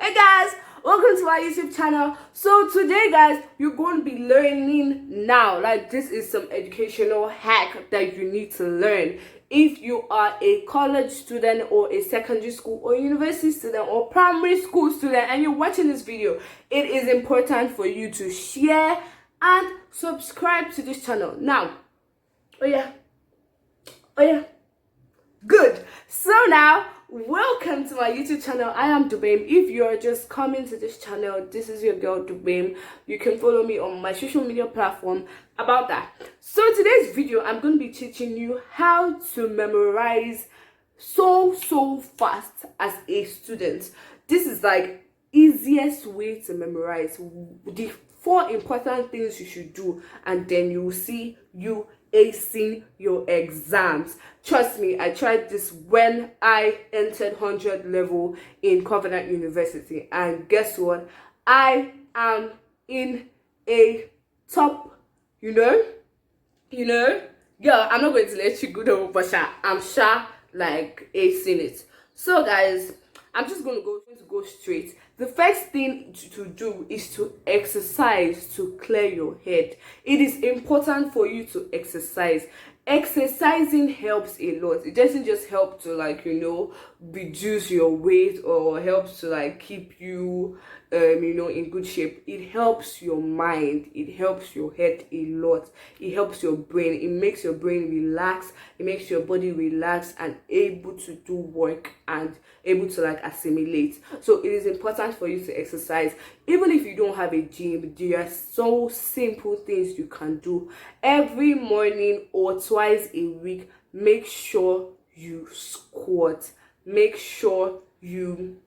Hey guys, welcome to our YouTube channel. So today guys, you're going to be learning now. Like, this is some educational hack that you need to learn. If you are a college student or a secondary school or university student or primary school student and you're watching this video, it is important for you to share and subscribe to this channel. Now, oh yeah, good. So now, welcome to my YouTube channel. I am Dubem. If you're just coming to this channel, this is your girl Dubem. You can follow me on my social media platform about that. So today's video, I'm going to be teaching you how to memorize so fast as a student. This is like easiest way to memorize. The 4 important things you should do, and then you will see you acing your exams. Trust me, I tried this when I entered 100 level in Covenant University, and guess what? I am in a top, you know, yeah, I'm not going to let you go though, but I'm like acing it. So guys, I'm just going to go straight. The first thing to do is to exercise to clear your head. It is important for you to exercise. Exercising helps a lot. It doesn't just help to reduce your weight or helps to keep you in good shape. It helps your mind, it helps your head a lot, it helps your brain, it makes your brain relax, it makes your body relax and able to do work and able to assimilate. So it is important for you to exercise. Even if you don't have a gym, there are so simple things you can do every morning or twice a week. Make sure you squat, make sure you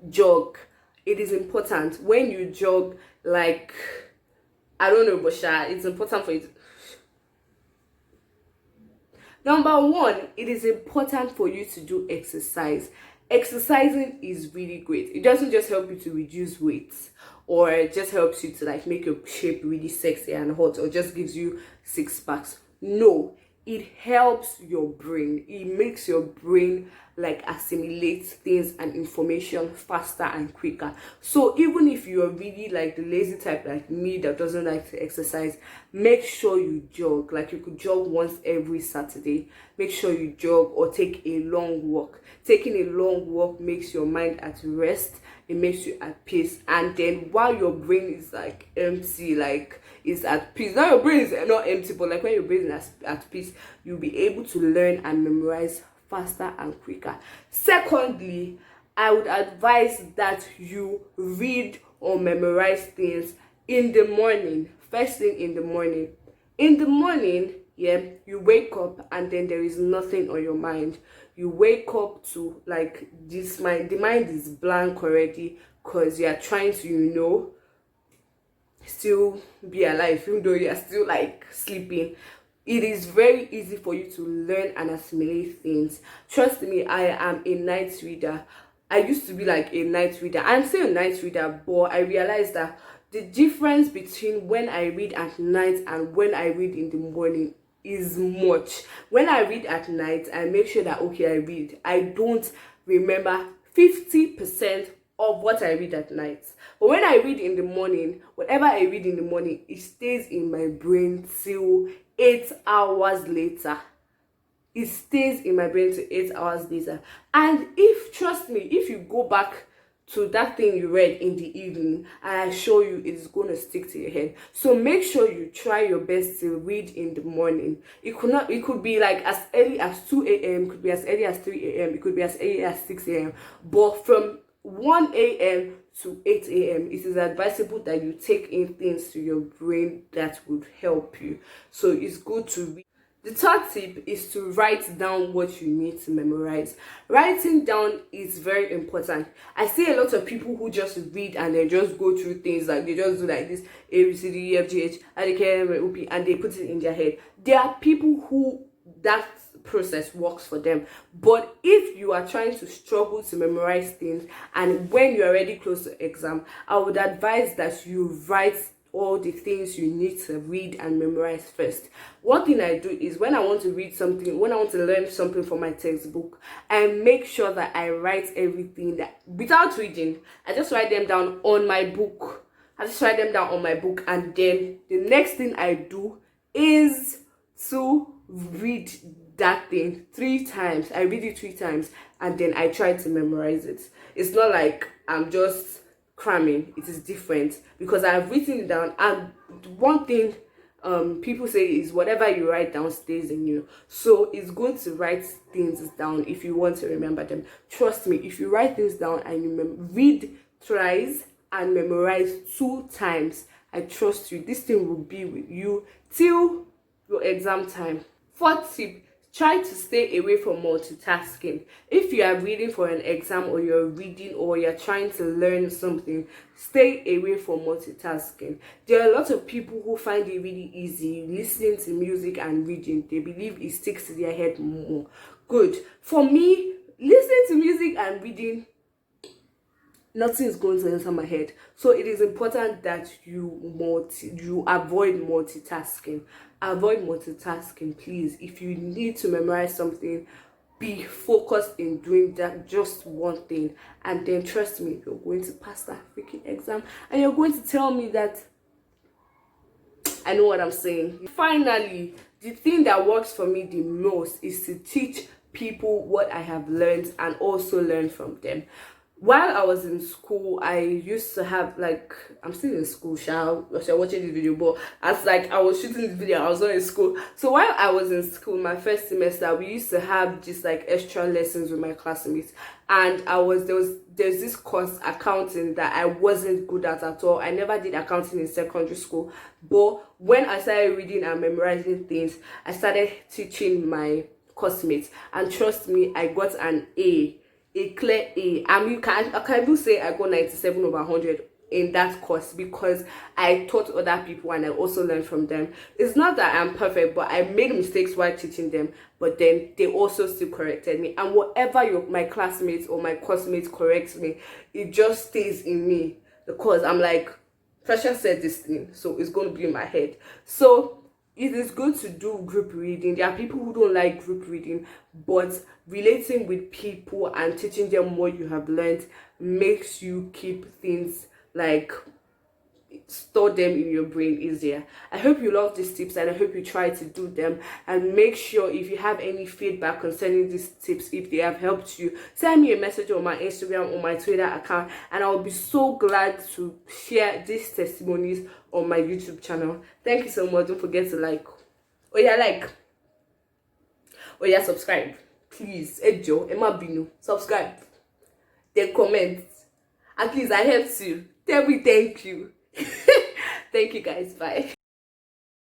jog. It is important when you jog, I don't know, but it's important for you to... Number 1, it is important for you to do exercise. Exercising is really great. It doesn't just help you to reduce weight, or it just helps you to make your shape really sexy and hot, or just gives you 6 packs. No, it helps your brain. It makes your brain assimilate things and information faster and quicker. So even if you're really the lazy type like me that doesn't like to exercise, make sure you jog. You could jog once every Saturday. Make sure you jog or take a long walk. Taking a long walk makes your mind at rest, it makes you at peace, and then while your brain is empty, is at peace. Now your brain is not empty, but when your brain is at peace, you'll be able to learn and memorize faster and quicker. Secondly, I would advise that you read or memorize things in the morning. First thing in the morning. In the morning, yeah, you wake up and then there is nothing on your mind. You wake up to this mind. The mind is blank already because you are trying to still be alive, even though you are still sleeping. It is very easy for you to learn and assimilate things. Trust me, I am a night reader. I used to be a night reader. I'm still a night reader, but I realized that the difference between when I read at night and when I read in the morning is much. When I read at night, I make sure that I read. I don't remember 50% of what I read at night. But when I read in the morning, whatever I read in the morning, it stays in my brain till 8 hours later. It stays in my brain till 8 hours later. And trust me, if you go back to that thing you read in the evening, and I assure you it's going to stick to your head. So make sure you try your best to read in the morning. It could be as early as 2 a.m, it could be as early as 3 a.m, it could be as early as 6 a.m. But from 1 a.m. to 8 a.m, it is advisable that you take in things to your brain that would help you. So it's good to read. The third tip is to write down what you need to memorize. Writing down is very important. I see a lot of people who just read and they just go through things, they just do this: A, B, C, D, E, F, G, H, I, D, K, L, M, N, O, P, and they put it in their head. There are people who that process works for them, but if you are trying to struggle to memorize things and when you are already close to exam, I would advise that you write all the things you need to read and memorize first. One thing I do is when I want to read something, when I want to learn something from my textbook, I make sure that I write everything that without reading. I just write them down on my book. And then the next thing I do is to read that thing 3 times. I read it 3 times and then I try to memorize it. It's not like I'm just cramming. It is different because I've written it down. And one thing people say is whatever you write down stays in you. So it's good to write things down if you want to remember them. Trust me, if you write things down and you read thrice and memorize 2 times, I trust you, this thing will be with you till your exam time. 4th tip, try to stay away from multitasking. If you are reading for an exam or you're reading or you're trying to learn something, stay away from multitasking. There are a lot of people who find it really easy listening to music and reading. They believe it sticks to their head more. Good. For me, listening to music and reading, nothing is going to enter my head. So it is important that you avoid multitasking. Avoid multitasking, please. If you need to memorize something, be focused in doing that just one thing, and then trust me, you're going to pass that freaking exam and you're going to tell me that I know what I'm saying. Finally, the thing that works for me the most is to teach people what I have learned and also learn from them. While I was in school, I used to have, like, I'm still in school, you're watching this video, but as like I was shooting this video, I was not in school. So while I was in school, my first semester, we used to have just like extra lessons with my classmates, and there's this course, accounting, that I wasn't good at all. I never did accounting in secondary school, but when I started reading and memorizing things, I started teaching my classmates, and trust me, I got an A clear A. I mean, I can even say I got 97 over 100 in that course because I taught other people and I also learned from them. It's not that I'm perfect, but I made mistakes while teaching them, but then they also still corrected me. And whatever my classmates or my classmates correct me, it just stays in me because I'm like, Fasha said this thing, so it's going to be in my head. So it is good to do group reading. There are people who don't like group reading, but relating with people and teaching them what you have learned makes you keep things, like, store them in your brain easier. I hope you love these tips and I hope you try to do them, and make sure if you have any feedback concerning these tips, if they have helped you, send me a message on my Instagram or my Twitter account, and I'll be so glad to share these testimonies on my YouTube channel. Thank you so much. Don't forget to subscribe, please. Ejo Emma Binu, subscribe, then comment, and please, I helped you. Tell me thank you. Thank you guys, bye.